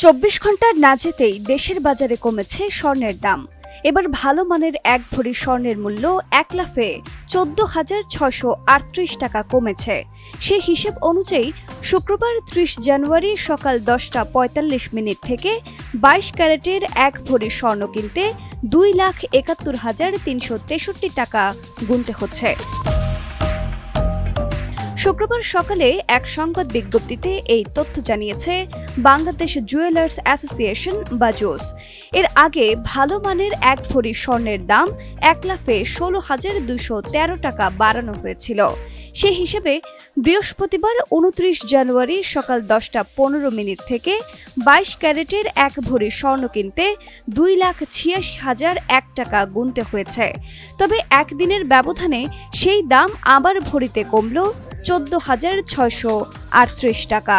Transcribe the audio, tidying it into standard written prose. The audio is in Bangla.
২৪ ঘন্টা না যেতেই দেশের বাজারে কমেছে স্বর্ণের দাম। এবার ভালো মানের ১ ভরি স্বর্ণের মূল্য ১ লাফে ১৪,৬৩৮ টাকা কমেছে। সে হিসেব অনুযায়ী শুক্রবার ৩০ জানুয়ারি সকাল ১০টা ৪৫ থেকে ২২ ক্যারেটের ১ ভরি স্বর্ণ কিনতে ২,৭১,৩৬৩ টাকা গুনতে হচ্ছে। শুক্রবার সকালে এক সংবাদ বিজ্ঞপ্তিতে এই তথ্য জানিয়েছে বাংলাদেশ জুয়েলার্স অ্যাসোসিয়েশন বা জোস। এর আগে ভালো মানের ১ ভরি স্বর্ণের দাম ১ লাফে ১৬,২১৩ টাকা বাড়ানো হয়েছিল। সে হিসেবে বৃহস্পতিবার ২৯ জানুয়ারি সকাল ১০টা ১৫ থেকে ২২ ক্যারেটের ১ ভরি স্বর্ণ কিনতে ২,৮৬,০০১ টাকা গুনতে হয়েছে। তবে একদিনের ব্যবধানে সেই দাম আবার ভরিতে কমল ১৪,৬৩৮ টাকা।